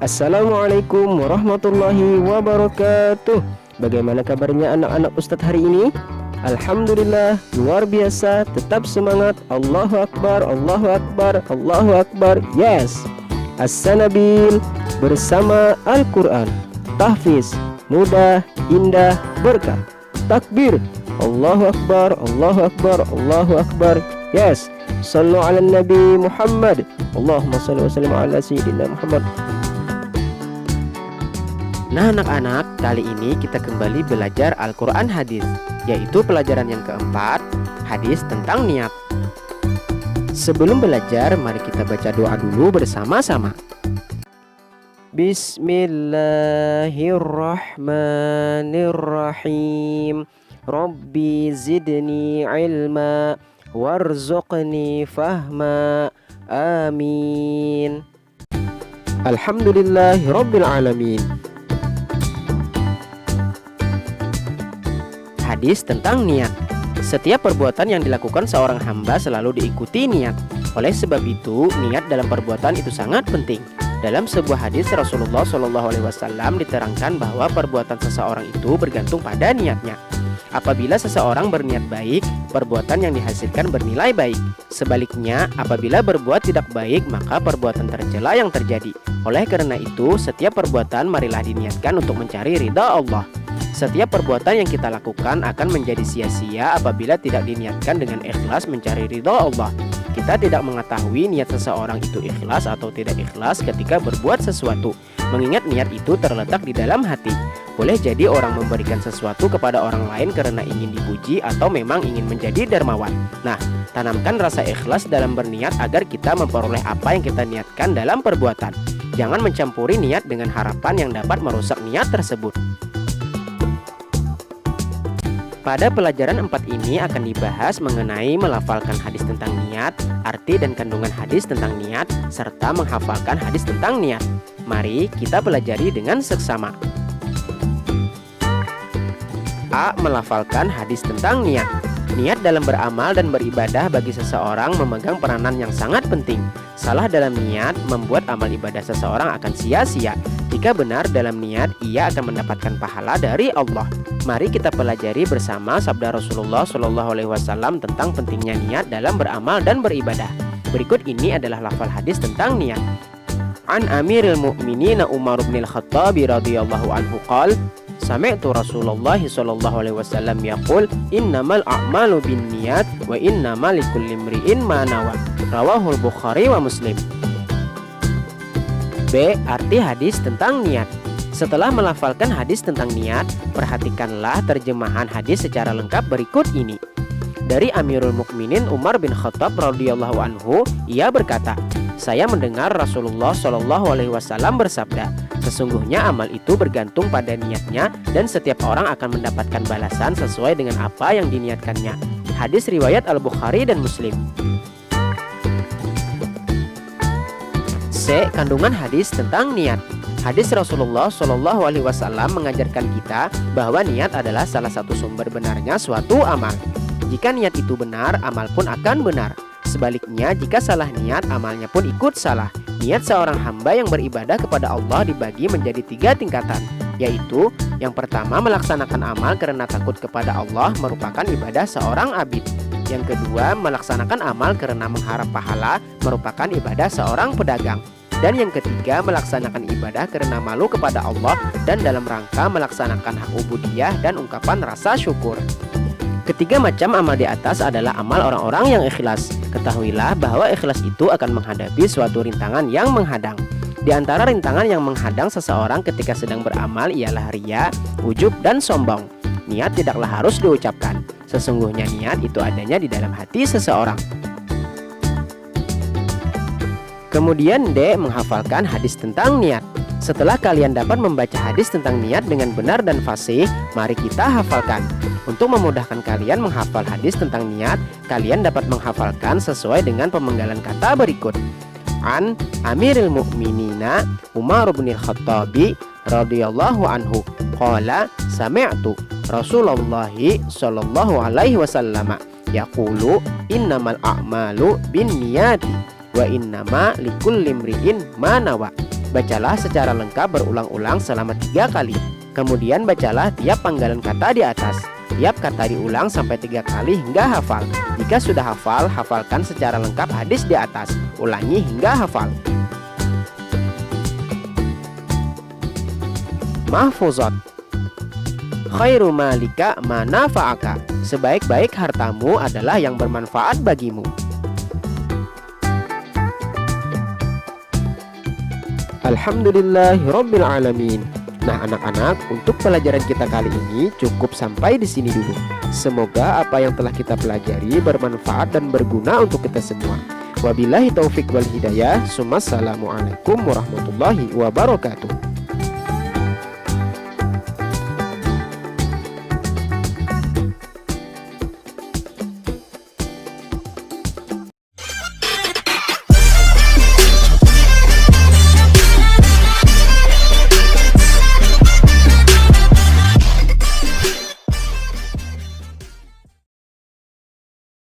Assalamualaikum warahmatullahi wabarakatuh. Bagaimana kabarnya anak-anak Ustadz hari ini? Alhamdulillah, luar biasa, tetap semangat. Allahu Akbar, Allahu Akbar, Allahu Akbar. Yes, As-Sanabil bersama Al-Quran. Tahfiz, mudah, indah, berkah. Takbir, Allahu Akbar, Allahu Akbar, Allahu Akbar. Yes, sallu ala Nabi Muhammad. Allahumma salli wa sallim ala Sayyidina Muhammad. Nah anak-anak, kali ini kita kembali belajar Al-Quran Hadis, yaitu pelajaran yang keempat, hadis tentang niat. Sebelum belajar, mari kita baca doa dulu bersama-sama. Bismillahirrahmanirrahim. Rabbi zidni ilma warzuqni fahma. Amin. Alhamdulillahi rabbil alamin. Hadis tentang niat. Setiap perbuatan yang dilakukan seorang hamba selalu diikuti niat. Oleh sebab itu, niat dalam perbuatan itu sangat penting. Dalam sebuah hadis Rasulullah SAW diterangkan bahwa perbuatan seseorang itu bergantung pada niatnya. Apabila seseorang berniat baik, perbuatan yang dihasilkan bernilai baik. Sebaliknya, apabila berbuat tidak baik, maka perbuatan tercela yang terjadi. Oleh karena itu, setiap perbuatan marilah diniatkan untuk mencari ridha Allah. Setiap perbuatan yang kita lakukan akan menjadi sia-sia apabila tidak diniatkan dengan ikhlas mencari ridha Allah. Kita tidak mengetahui niat seseorang itu ikhlas atau tidak ikhlas ketika berbuat sesuatu, mengingat niat itu terletak di dalam hati. Boleh jadi orang memberikan sesuatu kepada orang lain karena ingin dipuji atau memang ingin menjadi dermawan. Nah, tanamkan rasa ikhlas dalam berniat agar kita memperoleh apa yang kita niatkan dalam perbuatan. Jangan mencampuri niat dengan harapan yang dapat merusak niat tersebut. Pada pelajaran 4 ini akan dibahas mengenai melafalkan hadis tentang niat, arti dan kandungan hadis tentang niat, serta menghafalkan hadis tentang niat. Mari kita pelajari dengan seksama. A. Melafalkan hadis tentang niat. Niat dalam beramal dan beribadah bagi seseorang memegang peranan yang sangat penting. Salah dalam niat membuat amal ibadah seseorang akan sia-sia. Jika benar dalam niat, ia akan mendapatkan pahala dari Allah. Mari kita pelajari bersama sabda Rasulullah SAW tentang pentingnya niat dalam beramal dan beribadah. Berikut ini adalah lafal hadis tentang niat. An Amiril Mu'minin Umar bin Al-Khattab radhiyallahu anhu qala sami'tu Rasulullah SAW yaqul innamal a'malu binniyat wa innamal likulli imri'in ma nawa. Rawahul Bukhari wa Muslim. B. Arti hadis tentang niat. Setelah melafalkan hadis tentang niat, perhatikanlah terjemahan hadis secara lengkap berikut ini. Dari Amirul Mukminin Umar bin Khattab radhiyallahu anhu, ia berkata, saya mendengar Rasulullah SAW bersabda, sesungguhnya amal itu bergantung pada niatnya dan setiap orang akan mendapatkan balasan sesuai dengan apa yang diniatkannya. Hadis riwayat Al-Bukhari dan Muslim. C. Kandungan hadis tentang niat. Hadis Rasulullah SAW mengajarkan kita bahwa niat adalah salah satu sumber benarnya suatu amal. Jika niat itu benar, amal pun akan benar. Sebaliknya, jika salah niat, amalnya pun ikut salah. Niat seorang hamba yang beribadah kepada Allah dibagi menjadi 3 tingkatan, yaitu yang pertama melaksanakan amal karena takut kepada Allah merupakan ibadah seorang abid. Yang kedua, melaksanakan amal karena mengharap pahala merupakan ibadah seorang pedagang. Dan yang ketiga, melaksanakan ibadah karena malu kepada Allah dan dalam rangka melaksanakan hak ubudiyah dan ungkapan rasa syukur. Ketiga macam amal di atas adalah amal orang-orang yang ikhlas. Ketahuilah bahwa ikhlas itu akan menghadapi suatu rintangan yang menghadang. Di antara rintangan yang menghadang seseorang ketika sedang beramal ialah riya, ujub, dan sombong. Niat tidaklah harus diucapkan. Sesungguhnya niat itu adanya di dalam hati seseorang. Kemudian D. Menghafalkan hadis tentang niat. Setelah kalian dapat membaca hadis tentang niat dengan benar dan fasih, mari kita hafalkan. Untuk memudahkan kalian menghafal hadis tentang niat, kalian dapat menghafalkan sesuai dengan pemenggalan kata berikut. An Amiril Mu'minina Umar bin Al-Khattab radhiyallahu anhu qala sami'tu Rasulullah sallallahu alaihi wasallam yaqulu innamal a'malu binniyati wa innama likulli imri'in ma nawa. Bacalah secara lengkap berulang-ulang selama 3 kali. Kemudian bacalah tiap panggalan kata di atas. Tiap kata diulang sampai 3 kali hingga hafal. Jika sudah hafal, hafalkan secara lengkap hadis di atas. Ulangi hingga hafal. Mahfuzat. Khairu malika ma nafa'aka. Sebaik-baik hartamu adalah yang bermanfaat bagimu. Alhamdulillahirabbil alamin. Nah, anak-anak, untuk pelajaran kita kali ini cukup sampai di sini dulu. Semoga apa yang telah kita pelajari bermanfaat dan berguna untuk kita semua. Wabillahi taufik wal hidayah. Assalamualaikum warahmatullahi wabarakatuh.